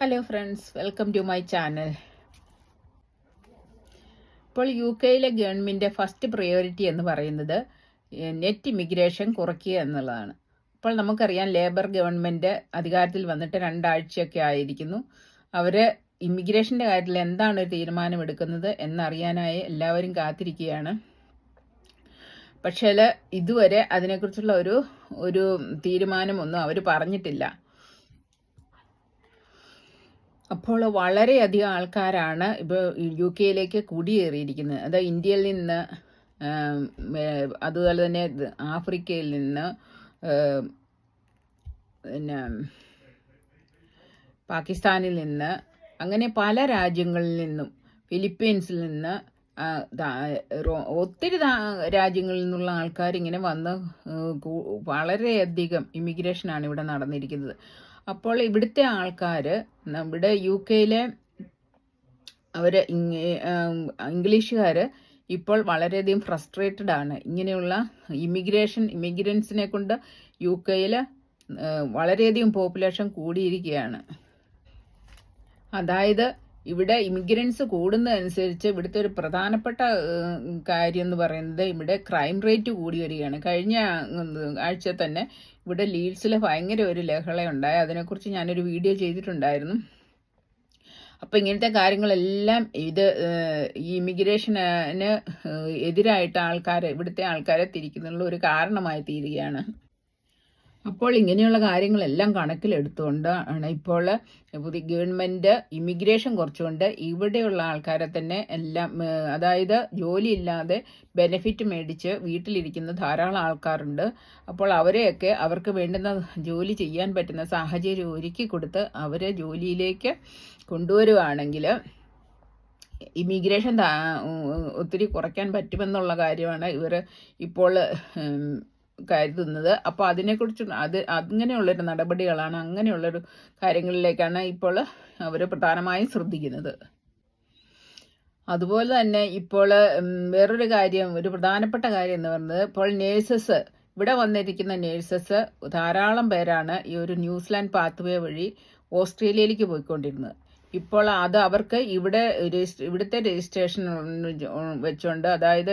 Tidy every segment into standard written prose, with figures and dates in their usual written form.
Hello friends, welcome to my channel. ഇപ്പോൾ UK government first priority എന്ന് പറയുന്നത് net immigration കുറയ്ക്കുക എന്നുള്ളതാണ്. ഇപ്പോൾ നമുക്കറിയാം, ലേബർ ഗവൺമെൻറ് അധികാരത്തിൽ വന്നിട്ട് 2 ആഴ്ചയൊക്കെ ആയിരിക്കുന്നു. അവർ ഇമിഗ്രേഷൻ്റെ കാര്യത്തിൽ എന്താണ് ഒരു തീരുമാനമെടുക്കുന്നത് എന്നറിയാനായി എല്ലാവരും കാത്തിരിക്കുകയാണ്. പക്ഷേ ഇതുവരെ അതിനെക്കുറിച്ചുള്ള ഒരു തീരുമാനമൊന്നും അവർ പറഞ്ഞിട്ടില്ല. അപ്പോൾ വളരെയധികം ആൾക്കാരാണ് ഇപ്പോൾ UK കുടിയേറിയിരിക്കുന്നത്. അത് ഇന്ത്യയിൽ നിന്ന്, അതുപോലെ തന്നെ ആഫ്രിക്കയിൽ നിന്ന്, പിന്നെ പാകിസ്ഥാനിൽ നിന്ന്, അങ്ങനെ പല രാജ്യങ്ങളിൽ നിന്നും, ഫിലിപ്പീൻസിൽ നിന്ന്, ഒത്തിരി രാജ്യങ്ങളിൽ നിന്നുള്ള ആൾക്കാർ ഇങ്ങനെ വന്ന് വളരെയധികം ഇമിഗ്രേഷനാണ് ഇവിടെ നടന്നിരിക്കുന്നത്. അപ്പോൾ ഇവിടുത്തെ ആൾക്കാർ, നമ്മുടെ UK അവർ ഇംഗ്ലീഷുകാർ ഇപ്പോൾ വളരെയധികം ഫ്രസ്ട്രേറ്റഡ് ആണ്. ഇങ്ങനെയുള്ള ഇമിഗ്രൻസിനെ കൊണ്ട് UK വളരെയധികം പോപ്പുലേഷൻ കൂടിയിരിക്കുകയാണ്. അതായത് ഇവിടെ ഇമിഗ്രൻസ് കൂടുന്നതനുസരിച്ച് ഇവിടുത്തെ ഒരു പ്രധാനപ്പെട്ട കാര്യം എന്ന് പറയുന്നത് ഇവിടെ ക്രൈം റേറ്റ് കൂടി വരികയാണ്. കഴിഞ്ഞ ആഴ്ച തന്നെ ഇവിടെ ലീഡ്സിൽ ഭയങ്കര ഒരു ലഹളയുണ്ടായി. അതിനെക്കുറിച്ച് ഞാനൊരു വീഡിയോ ചെയ്തിട്ടുണ്ടായിരുന്നു. അപ്പോൾ ഇങ്ങനത്തെ കാര്യങ്ങളെല്ലാം ഈ ഇമിഗ്രേഷന് എതിരായിട്ട് ഇവിടുത്തെ ആൾക്കാരെ തിരിക്കുന്നുള്ള ഒരു കാരണമായി തീരുകയാണ്. അപ്പോൾ ഇങ്ങനെയുള്ള കാര്യങ്ങളെല്ലാം കണക്കിലെടുത്തുകൊണ്ടാണ് ഇപ്പോൾ പുതിയ ഗവൺമെൻറ് ഇമിഗ്രേഷൻ കുറച്ചുകൊണ്ട് ഇവിടെയുള്ള ആൾക്കാരെ തന്നെ എല്ലാം, അതായത് ജോലിയില്ലാതെ ബെനിഫിറ്റ് മേടിച്ച് വീട്ടിലിരിക്കുന്ന ധാരാളം ആൾക്കാരുണ്ട്. അപ്പോൾ അവരെയൊക്കെ അവർക്ക് വേണ്ടുന്ന ജോലി ചെയ്യാൻ പറ്റുന്ന സാഹചര്യം ഒരുക്കി കൊടുത്ത് അവരെ ജോലിയിലേക്ക് കൊണ്ടുവരുവാണെങ്കിൽ ഇമിഗ്രേഷൻ ഒത്തിരി കുറയ്ക്കാൻ പറ്റുമെന്നുള്ള കാര്യമാണ് ഇവർ ഇപ്പോൾ കരുതുന്നത്. അപ്പോൾ അതിനെക്കുറിച്ച് അങ്ങനെയുള്ളൊരു നടപടികളാണ്, അങ്ങനെയുള്ളൊരു കാര്യങ്ങളിലേക്കാണ് ഇപ്പോൾ അവർ പ്രധാനമായും ശ്രദ്ധിക്കുന്നത്. അതുപോലെ തന്നെ ഇപ്പോൾ വേറൊരു കാര്യം, ഒരു പ്രധാനപ്പെട്ട കാര്യം എന്ന് പറയുന്നത്, ഇപ്പോൾ നേഴ്സസ്, ഇവിടെ വന്നിരിക്കുന്ന നേഴ്സസ് ധാരാളം പേരാണ് ഈ ഒരു ന്യൂസിലാൻഡ് പാത്വേ വഴി ഓസ്ട്രേലിയയിലേക്ക് പോയിക്കൊണ്ടിരുന്നത്. ഇപ്പോൾ അത് അവർക്ക് ഇവിടുത്തെ രജിസ്ട്രേഷൻ വെച്ചുകൊണ്ട്, അതായത്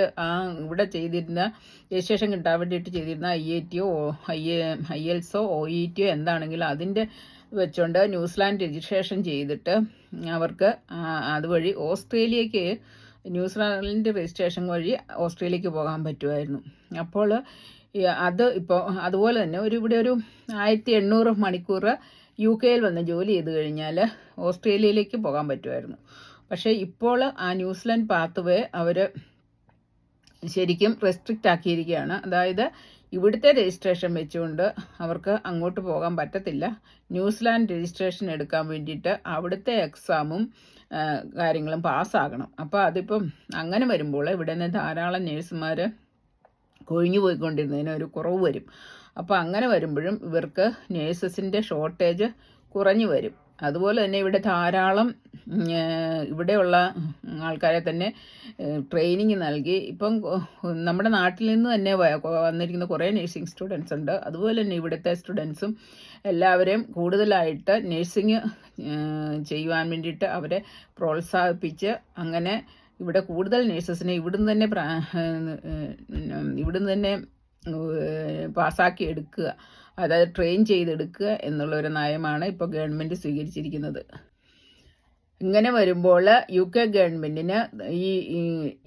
ഇവിടെ ചെയ്തിരുന്ന രജിസ്ട്രേഷൻ കിട്ടാൻ വേണ്ടിയിട്ട് ചെയ്തിരുന്ന IATO, IELTS, OET എന്താണെങ്കിലും അതിൻ്റെ വെച്ചുകൊണ്ട് ന്യൂസിലാൻഡ് രജിസ്ട്രേഷൻ ചെയ്തിട്ട് അവർക്ക് അതുവഴി ന്യൂസിലാൻഡ് രജിസ്ട്രേഷൻ വഴി ഓസ്ട്രേലിയക്ക് പോകാൻ പറ്റുമായിരുന്നു. അപ്പോൾ ഇപ്പോൾ അതുപോലെ തന്നെ ഇവിടെ ഒരു 1800 മണിക്കൂർ UK വന്ന് ജോലി ചെയ്ത് കഴിഞ്ഞാൽ ഓസ്ട്രേലിയയിലേക്ക് പോകാൻ പറ്റുമായിരുന്നു. പക്ഷേ ഇപ്പോൾ ആ ന്യൂസിലാൻഡ് പാത്വേ അവർ ശരിക്കും റെസ്ട്രിക്റ്റ് ആക്കിയിരിക്കുകയാണ്. അതായത് ഇവിടുത്തെ രജിസ്ട്രേഷൻ വെച്ചുകൊണ്ട് അവർക്ക് അങ്ങോട്ട് പോകാൻ പറ്റത്തില്ല. ന്യൂസിലാൻഡ് രജിസ്ട്രേഷൻ എടുക്കാൻ വേണ്ടിയിട്ട് അവിടുത്തെ എക്സാമും കാര്യങ്ങളും പാസ്സാകണം. അപ്പോൾ അതിപ്പം അങ്ങനെ വരുമ്പോൾ ഇവിടെ നിന്ന് ധാരാളം നേഴ്സുമാർ കൊഴിഞ്ഞു പോയിക്കൊണ്ടിരുന്നതിന് ഒരു കുറവ് വരും. അപ്പോൾ അങ്ങനെ വരുമ്പോഴും ഇവർക്ക് നേഴ്സസിൻ്റെ ഷോർട്ടേജ് കുറഞ്ഞു വരും. അതുപോലെ തന്നെ ഇവിടെ ധാരാളം ഇവിടെയുള്ള ആൾക്കാരെ തന്നെ ട്രെയിനിങ് നൽകി. ഇപ്പം നമ്മുടെ നാട്ടിൽ നിന്ന് തന്നെ വന്നിരിക്കുന്ന കുറേ നഴ്സിംഗ് സ്റ്റുഡൻസ് ഉണ്ട്. അതുപോലെ തന്നെ ഇവിടുത്തെ സ്റ്റുഡൻസും എല്ലാവരെയും കൂടുതലായിട്ട് നഴ്സിംഗ് ചെയ്യുവാൻ വേണ്ടിയിട്ട് അവരെ പ്രോത്സാഹിപ്പിച്ച് അങ്ങനെ ഇവിടെ കൂടുതൽ നേഴ്സസിനെ ഇവിടുന്ന് തന്നെ പാസ്സാക്കി എടുക്കുക, അതായത് ട്രെയിൻ ചെയ്തെടുക്കുക എന്നുള്ളൊരു നയമാണ് ഇപ്പോൾ ഗവൺമെൻറ് സ്വീകരിച്ചിരിക്കുന്നത്. ഇങ്ങനെ വരുമ്പോൾ UK ഗവൺമെൻറ്റിന് ഈ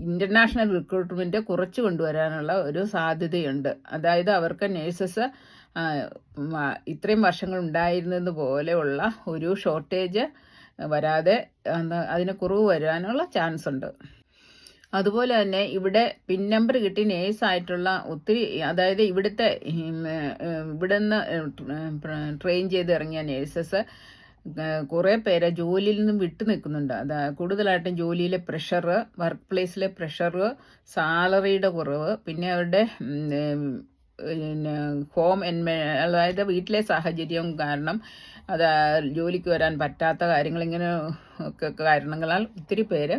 ഇൻ്റർനാഷണൽ റിക്രൂട്ട്മെൻറ്റ് കുറച്ച് കൊണ്ടുവരാനുള്ള ഒരു സാധ്യതയുണ്ട്. അതായത് അവർക്ക് നേഴ്സസ് ഇത്രയും വർഷങ്ങൾ ഉണ്ടായിരുന്നത് പോലെയുള്ള ഒരു ഷോർട്ടേജ് വരാതെ അതിന് കുറവ് വരാനുള്ള ചാൻസ് ഉണ്ട്. അതുപോലെ തന്നെ ഇവിടെ പിൻ നമ്പർ കിട്ടി നേഴ്സായിട്ടുള്ള ഒത്തിരി, അതായത് ഇവിടുന്ന് ട്രെയിൻ ചെയ്ത് ഇറങ്ങിയ നേഴ്സസ് കുറേ പേരെ ജോലിയിൽ നിന്നും വിട്ടു നിൽക്കുന്നുണ്ട്. കൂടുതലായിട്ടും ജോലിയിലെ പ്രഷർ, വർക്ക് പ്ലേസിലെ പ്രഷർ, സാലറിയുടെ കുറവ്, പിന്നെ അവരുടെ അതായത് വീട്ടിലെ സാഹചര്യം കാരണം ജോലിക്ക് വരാൻ പറ്റാത്ത കാര്യങ്ങൾ, ഇങ്ങനെ ഒക്കെ കാരണങ്ങളാൽ ഒത്തിരി പേര്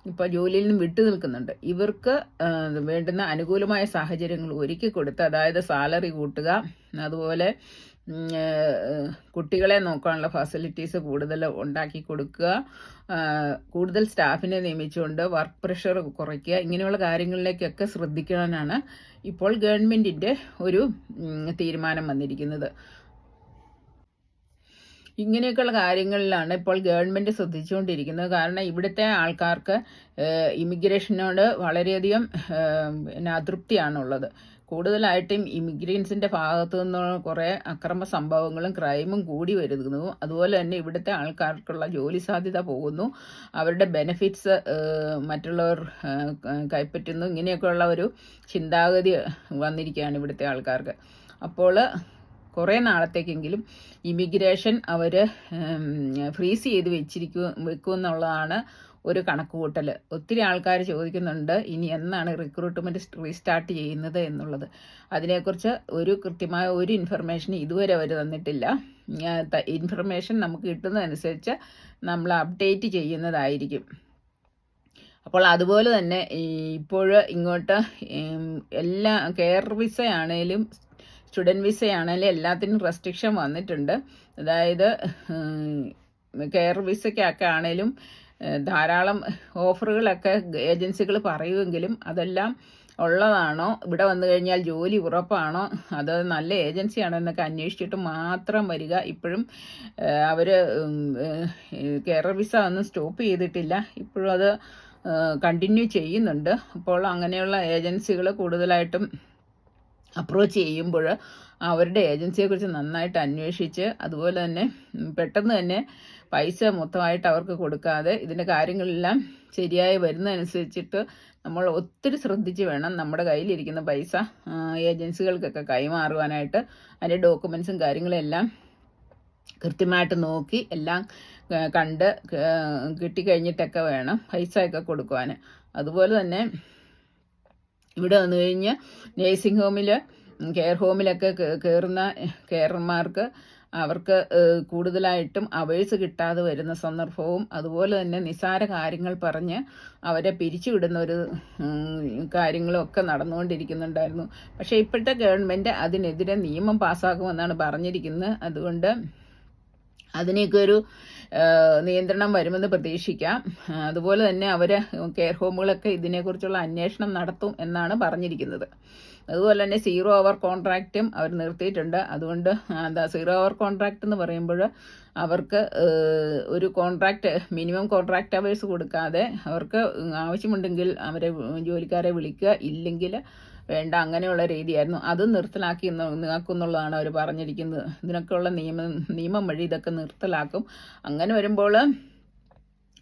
ഇപ്പോൾ ജോലിയിൽ നിന്നും വിട്ടു നിൽക്കുന്നുണ്ട്. ഇവർക്ക് വേണ്ടുന്ന അനുകൂലമായ സാഹചര്യങ്ങൾ ഒരുക്കി കൊടുത്ത്, അതായത് സാലറി കൂട്ടുക, അതുപോലെ കുട്ടികളെ നോക്കാനുള്ള ഫെസിലിറ്റീസ് കൂടുതൽ ഉണ്ടാക്കി കൊടുക്കുക, കൂടുതൽ സ്റ്റാഫിനെ നിയമിച്ചുകൊണ്ട് വർക്ക് പ്രഷർ കുറയ്ക്കുക, ഇങ്ങനെയുള്ള കാര്യങ്ങളിലേക്കൊക്കെ ശ്രദ്ധിക്കാനാണ് ഇപ്പോൾ ഗവൺമെൻറ്റിൻ്റെ ഒരു തീരുമാനം വന്നിരിക്കുന്നത്. ഇങ്ങനെയൊക്കെയുള്ള കാര്യങ്ങളിലാണ് ഇപ്പോൾ ഗവൺമെൻറ് ശ്രദ്ധിച്ചുകൊണ്ടിരിക്കുന്നത്. കാരണം ഇവിടുത്തെ ആൾക്കാർക്ക് ഇമിഗ്രേഷനോട് വളരെയധികം അതൃപ്തിയാണുള്ളത്. കൂടുതലായിട്ടും ഇമിഗ്രൻസിൻ്റെ ഭാഗത്തു നിന്ന് കുറേ അക്രമ സംഭവങ്ങളും ക്രൈമും കൂടി വരുന്നു. അതുപോലെ തന്നെ ഇവിടുത്തെ ആൾക്കാർക്കുള്ള ജോലി സാധ്യത പോകുന്നു, അവരുടെ ബെനിഫിറ്റ്സ് മറ്റുള്ളവർ കൈപ്പറ്റുന്നു. ഇങ്ങനെയൊക്കെയുള്ള ഒരു ചിന്താഗതി വന്നിരിക്കുകയാണ് ഇവിടുത്തെ ആൾക്കാർക്ക്. അപ്പോൾ കുറേ നാളത്തേക്കെങ്കിലും ഇമിഗ്രേഷൻ അവർ ഫ്രീസ് ചെയ്ത് വെക്കുമെന്നുള്ളതാണ് ഒരു കണക്കുകൂട്ടൽ. ഒത്തിരി ആൾക്കാർ ചോദിക്കുന്നുണ്ട് ഇനി എന്നാണ് റിക്രൂട്ട്മെൻറ്റ് റീസ്റ്റാർട്ട് ചെയ്യുന്നത് എന്നുള്ളത്. അതിനെക്കുറിച്ച് കൃത്യമായ ഒരു ഇൻഫർമേഷൻ ഇതുവരെ അവർ തന്നിട്ടില്ല. ഇൻഫർമേഷൻ നമുക്ക് കിട്ടുന്നതനുസരിച്ച് നമ്മൾ അപ്ഡേറ്റ് ചെയ്യുന്നതായിരിക്കും. അപ്പോൾ അതുപോലെ തന്നെ ഇപ്പോൾ ഇങ്ങോട്ട് എല്ലാ കെയർ വിസ ആണേലും സ്റ്റുഡൻറ്റ് വിസയാണെങ്കിലും എല്ലാത്തിനും റെസ്ട്രിക്ഷൻ വന്നിട്ടുണ്ട്. അതായത് കെയർ വിസയ്ക്കൊക്കെ ആണേലും ധാരാളം ഓഫറുകളൊക്കെ ഏജൻസികൾ പറയുമെങ്കിലും അതെല്ലാം ഉള്ളതാണോ, ഇവിടെ വന്നു കഴിഞ്ഞാൽ ജോലി ഉറപ്പാണോ, അത് നല്ല ഏജൻസിയാണോ എന്നൊക്കെ അന്വേഷിച്ചിട്ട് മാത്രം വരിക. ഇപ്പോഴും അവർ കെയർ വിസ ഒന്നും സ്റ്റോപ്പ് ചെയ്തിട്ടില്ല, ഇപ്പോഴും അത് കണ്ടിന്യൂ ചെയ്യുന്നുണ്ട്. അപ്പോൾ അങ്ങനെയുള്ള ഏജൻസികൾ കൂടുതലായിട്ടും അപ്രോച്ച് ചെയ്യുമ്പോൾ അവരുടെ ഏജൻസിയെക്കുറിച്ച് നന്നായിട്ട് അന്വേഷിച്ച് അതുപോലെ തന്നെ പെട്ടെന്ന് തന്നെ പൈസ മൊത്തമായിട്ട് അവർക്ക് കൊടുക്കാതെ ഇതിൻ്റെ കാര്യങ്ങളെല്ലാം ശരിയായി വരുന്നതനുസരിച്ചിട്ട് നമ്മൾ ഒത്തിരി ശ്രദ്ധിച്ച് വേണം നമ്മുടെ കയ്യിലിരിക്കുന്ന പൈസ ഏജൻസികൾക്കൊക്കെ കൈമാറുവാനായിട്ട്. അതിൻ്റെ ഡോക്യുമെൻസും കാര്യങ്ങളെല്ലാം കൃത്യമായിട്ട് നോക്കി എല്ലാം കണ്ട് കിട്ടിക്കഴിഞ്ഞിട്ടൊക്കെ വേണം പൈസയൊക്കെ കൊടുക്കുവാൻ. അതുപോലെ തന്നെ ഇവിടെ വന്നു കഴിഞ്ഞ് നേഴ്സിംഗ് ഹോമിൽ കെയർ ഹോമിലൊക്കെ കയറുന്ന കെയർമാർക്ക് അവർക്ക് കൂടുതലായിട്ടും അവേഴ്സ് കിട്ടാതെ വരുന്ന സന്ദർഭവും അതുപോലെ തന്നെ നിസ്സാര കാര്യങ്ങൾ പറഞ്ഞ് അവരെ പിരിച്ചുവിടുന്ന ഒരു കാര്യങ്ങളും ഒക്കെ നടന്നുകൊണ്ടിരിക്കുന്നുണ്ടായിരുന്നു. പക്ഷേ ഇപ്പോഴത്തെ ഗവൺമെൻറ് അതിനെതിരെ നിയമം പാസ്സാക്കുമെന്നാണ് പറഞ്ഞിരിക്കുന്നത്. അതുകൊണ്ട് അതിനൊക്കെ ഒരു നിയന്ത്രണം വരുമെന്ന് പ്രതീക്ഷിക്കാം. അതുപോലെ തന്നെ അവർ കെയർ ഹോമുകളൊക്കെ ഇതിനെക്കുറിച്ചുള്ള അന്വേഷണം നടത്തും എന്നാണ് പറഞ്ഞിരിക്കുന്നത്. അതുപോലെ തന്നെ സീറോ അവർ കോൺട്രാക്റ്റും അവർ നിർത്തിയിട്ടുണ്ട്. അതുകൊണ്ട് സീറോ അവർ കോൺട്രാക്റ്റ് എന്ന് പറയുമ്പോൾ അവർക്ക് ഒരു കോൺട്രാക്റ്റ് മിനിമം കോൺട്രാക്റ്റ് അവേഴ്സ് കൊടുക്കാതെ അവർക്ക് ആവശ്യമുണ്ടെങ്കിൽ അവരെ ജോലിക്കാരെ വിളിക്കുക, ഇല്ലെങ്കിൽ വേണ്ട, അങ്ങനെയുള്ള രീതിയായിരുന്നു. അത് നിർത്തലാക്കുന്നുള്ളതാണ് അവർ പറഞ്ഞിരിക്കുന്നത്. ഇതിനൊക്കെയുള്ള നിയമം വഴി ഇതൊക്കെ നിർത്തലാക്കും. അങ്ങനെ വരുമ്പോൾ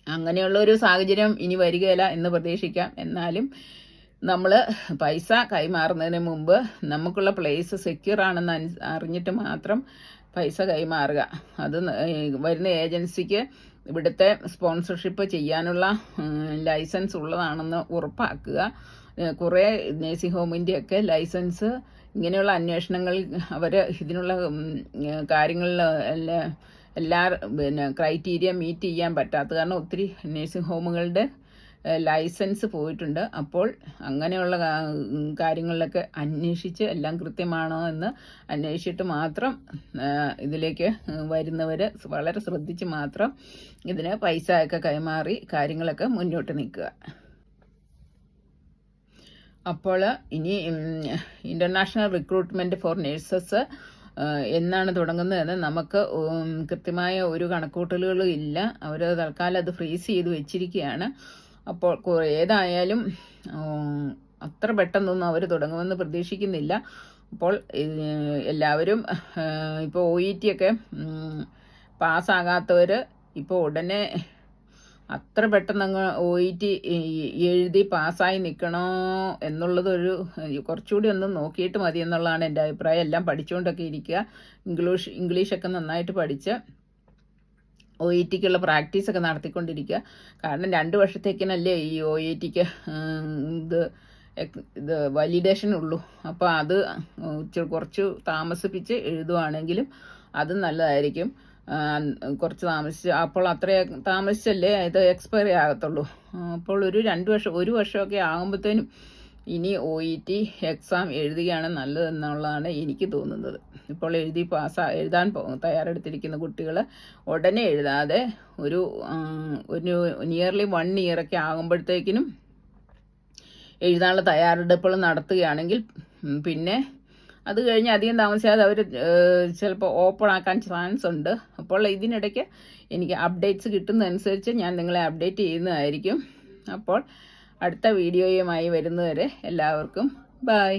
അങ്ങനെയുള്ള ഒരു സാഹചര്യം ഇനി വരികയില്ല എന്ന് പ്രതീക്ഷിക്കാം. എന്നാലും നമ്മൾ പൈസ കൈമാറുന്നതിന് മുമ്പ് നമുക്കുള്ള പ്ലേസ് സെക്യൂർ ആണെന്ന് അറിഞ്ഞിട്ട് മാത്രം പൈസ കൈമാറുക. അത് വരുന്ന ഏജൻസിക്ക് ഇവിടുത്തെ സ്പോൺസർഷിപ്പ് ചെയ്യാനുള്ള ലൈസൻസ് ഉള്ളതാണെന്ന് ഉറപ്പാക്കുക. കുറേ നേഴ്സിംഗ് ഹോമിൻ്റെയൊക്കെ ലൈസൻസ് ഇങ്ങനെയുള്ള അന്വേഷണങ്ങൾ അവർ ഇതിനുള്ള കാര്യങ്ങളിൽ എല്ലാ ക്രൈറ്റീരിയ മീറ്റ് ചെയ്യാൻ പറ്റാത്ത കാരണം ഒത്തിരി നേഴ്സിംഗ് ഹോമുകളുടെ ലൈസൻസ് പോയിട്ടുണ്ട്. അപ്പോൾ അങ്ങനെയുള്ള കാര്യങ്ങളിലൊക്കെ അന്വേഷിച്ച് എല്ലാം കൃത്യമാണോ എന്ന് അന്വേഷിച്ചിട്ട് മാത്രം ഇതിലേക്ക് വരുന്നവർ വളരെ ശ്രദ്ധിച്ച് മാത്രം ഇതിന് പൈസയൊക്കെ കൈമാറി കാര്യങ്ങളൊക്കെ മുന്നോട്ട് നിൽക്കുക. അപ്പോൾ ഇനി ഇൻ്റർനാഷണൽ റിക്രൂട്ട്മെൻറ്റ് ഫോർ നേഴ്സസ് എന്നാണ് തുടങ്ങുന്നതെന്ന് നമുക്ക് കൃത്യമായ ഒരു കണക്കൂട്ടലുകളും ഇല്ല. അവർ തൽക്കാലം അത് ഫ്രീസ് ചെയ്ത് വെച്ചിരിക്കുകയാണ്. അപ്പോൾ ഏതായാലും അത്ര പെട്ടെന്നൊന്നും അവർ തുടങ്ങുമെന്ന് പ്രതീക്ഷിക്കുന്നില്ല. അപ്പോൾ എല്ലാവരും ഇപ്പോൾ OET ഒക്കെ പാസ്സാകാത്തവർ ഇപ്പോൾ ഉടനെ അത്ര പെട്ടെന്നങ്ങ് OET എഴുതി പാസ്സായി നിൽക്കണോ എന്നുള്ളതൊരു കുറച്ചുകൂടി ഒന്ന് നോക്കിയിട്ട് മതി എന്നുള്ളതാണ് എൻ്റെ അഭിപ്രായം. എല്ലാം പഠിച്ചുകൊണ്ടൊക്കെ ഇരിക്കുക, ഇംഗ്ലീഷൊക്കെ നന്നായിട്ട് പഠിച്ച് OETക്കുള്ള പ്രാക്ടീസൊക്കെ നടത്തിക്കൊണ്ടിരിക്കുക. കാരണം 2 വർഷത്തേക്കിനല്ലേ ഈ OETക്ക് ഇത് വാലിഡേഷൻ ഉള്ളൂ. അപ്പോൾ അത് കുറച്ച് താമസിപ്പിച്ച് എഴുതുവാണെങ്കിലും അത് നല്ലതായിരിക്കും. കുറച്ച് താമസിച്ച് അപ്പോൾ അത്രയും താമസിച്ചല്ലേ ഇത് എക്സ്പയറി ആകത്തുള്ളൂ. അപ്പോൾ ഒരു 2 വർഷം 1 വർഷമൊക്കെ ആകുമ്പോഴത്തേനും ഇനി OET എക്സാം എഴുതുകയാണ് നല്ലതെന്നുള്ളതാണ് എനിക്ക് തോന്നുന്നത്. ഇപ്പോൾ എഴുതാൻ തയ്യാറെടുത്തിരിക്കുന്ന കുട്ടികൾ ഉടനെ എഴുതാതെ ഒരു നിയർലി 1 ഇയറൊക്കെ ആകുമ്പോഴത്തേക്കിനും എഴുതാനുള്ള തയ്യാറെടുപ്പുകൾ നടത്തുകയാണെങ്കിൽ പിന്നെ അത് കഴിഞ്ഞ് അധികം താമസിയാതെ അവർ ചിലപ്പോൾ ഓപ്പൺ ആക്കാൻ ചാൻസ് ഉണ്ട്. അപ്പോൾ ഇതിനിടയ്ക്ക് എനിക്ക് അപ്ഡേറ്റ്സ് കിട്ടുന്നതനുസരിച്ച് ഞാൻ നിങ്ങളെ അപ്ഡേറ്റ് ചെയ്യുന്നതായിരിക്കും. അപ്പോൾ അടുത്ത വീഡിയോയുമായി വരുന്നവരെ എല്ലാവർക്കും ബൈ.